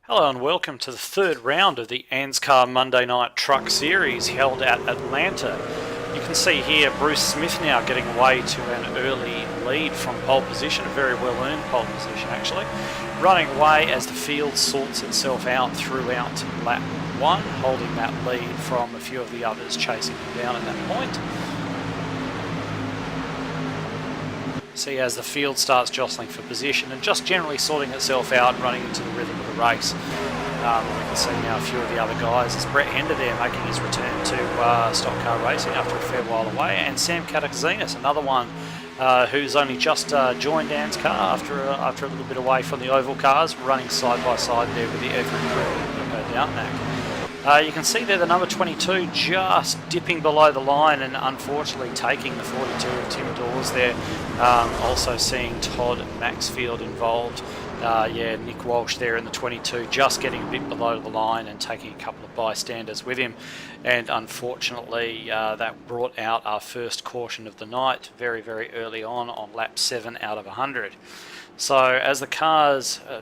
Hello and welcome to the third round of the ANZCAR Monday Night Truck Series held at Atlanta. You can see here Bruce Smith now getting away to an early lead from pole position, a very well earned pole position actually. Running away as the field sorts itself out throughout lap 1, holding that lead from a few of the others chasing him down at that point. See as the field starts jostling for position and just generally sorting itself out and running into the rhythm of the race. We can see now a few of the other guys. It's Brett Hender there making his return to stock car racing after a fair while away, and Sam Katakzinis, another one who's only just joined ANZCAR after a little bit away from the oval cars, running side by side there with the Everett crew of Doubtnack. You can see there the number 22 just dipping below the line and unfortunately taking the 42 of Tim Dawes there. Also seeing Todd Maxfield involved. Nick Walsh there in the 22 just getting a bit below the line and taking a couple of bystanders with him. And unfortunately that brought out our first caution of the night very, very early on lap 7 out of 100. So as the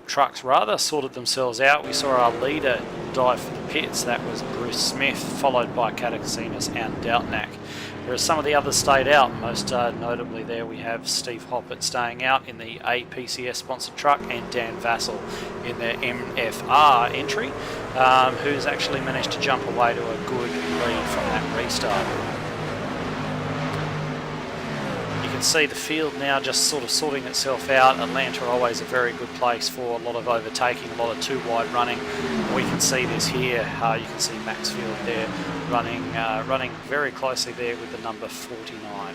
trucks rather, sorted themselves out, we saw our leader dive for the pits. That was Bruce Smith, followed by Katakzinis and Doubtnack. Whereas some of the others stayed out, most notably there we have Steve Hoppett staying out in the APCS sponsored truck and Dan Vassell in their MFR entry, who's actually managed to jump away to a good lead from that restart. See the field now just sort of sorting itself out. Atlanta always a very good place for a lot of overtaking, a lot of too wide running. We can see this here. You can see Maxfield there running very closely there with the number 49.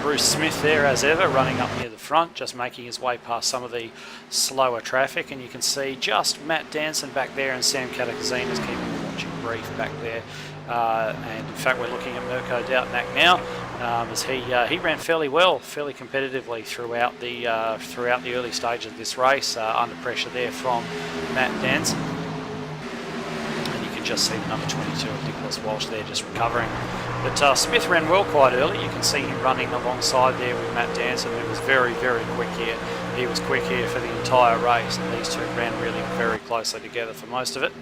Bruce Smith there as ever running up near the front, just making his way past some of the slower traffic, and you can see just Matt Danson back there and Sam Katakzinis keeping the watching brief back there. And in fact we're looking at Mirko Doubtnack now, as he ran fairly well, fairly competitively throughout the early stages of this race, under pressure there from Matt Danson. And you can just see the number 22 of Nicholas Walsh there just recovering. But Smith ran well quite early. You can see him running alongside there with Matt Danson, who was very, very quick here. He was quick here for the entire race, and these two ran really very closely together for most of it.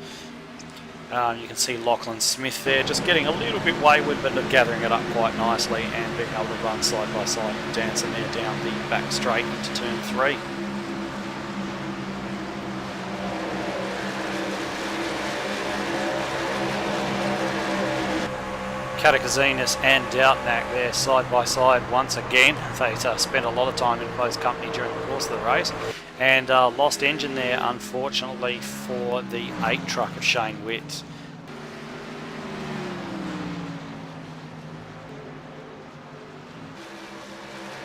You can see Lachlan Smith there just getting a little bit wayward, but gathering it up quite nicely and being able to run side by side with Danson there down the back straight into turn 3. Katakzinis and Doubtnack there side by side once again. They spent a lot of time in close company during the course of the race, and lost engine there unfortunately for the 8 truck of Shane Witt.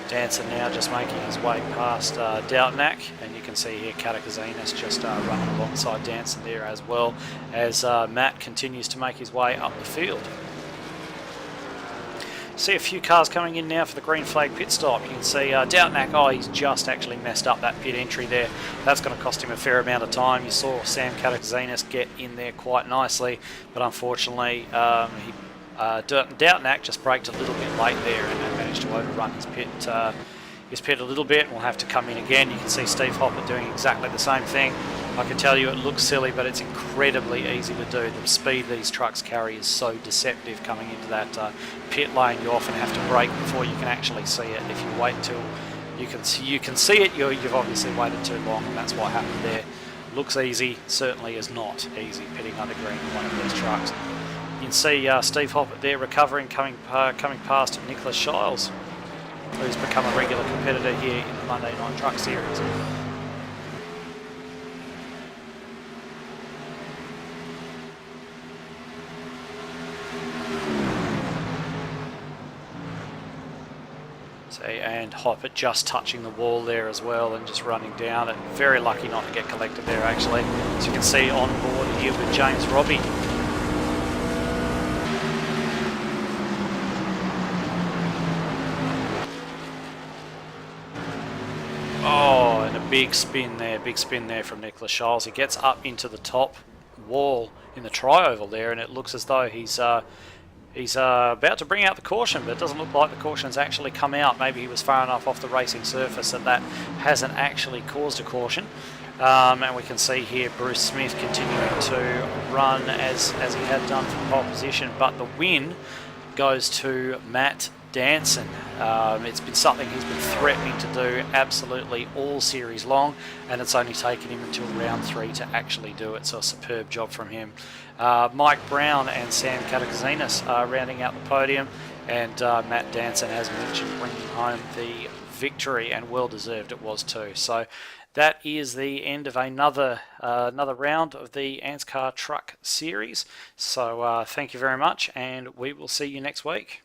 Danson now just making his way past Doubtnack, and you can see here Katakzinis just running alongside Danson there as well as Matt continues to make his way up the field. See a few cars coming in now for the green flag pit stop. You can see Doubtnack, he's just actually messed up that pit entry there. That's going to cost him a fair amount of time. You saw Sam Katakzinis get in there quite nicely, but unfortunately Doubtnack just braked a little bit late there and managed to overrun his pit a little bit, and will have to come in again. You can see Steve Hoppett doing exactly the same thing. I can tell you it looks silly, but it's incredibly easy to do. The speed these trucks carry is so deceptive coming into that pit lane. You often have to brake before you can actually see it. If you wait until you can see it, you've obviously waited too long, and that's what happened there. Looks easy, certainly is not easy pitting under green in one of these trucks. You can see Steve Hoppett there recovering, coming past Nicholas Shiles, who's become a regular competitor here in the Monday Night Truck Series. And Hoppett just touching the wall there as well and just running down it. Very lucky not to get collected there actually. As you can see on board here with James Robbie. Oh, and a big spin there from Nicholas Shiles. He gets up into the top wall in the tri-oval there, and it looks as though he's He's about to bring out the caution, but it doesn't look like the caution's actually come out. Maybe he was far enough off the racing surface that hasn't actually caused a caution. And we can see here Bruce Smith continuing to run as he had done from pole position, but the win goes to Matt Danson. It's been something he's been threatening to do absolutely all series long, and it's only taken him until round 3 to actually do it, so a superb job from him. Mike Brown and Sam Katakazinas are rounding out the podium, and Matt Danson, as mentioned, bringing home the victory, and well deserved it was too. So that is the end of another round of the ANZCAR Truck Series. So thank you very much, and we will see you next week.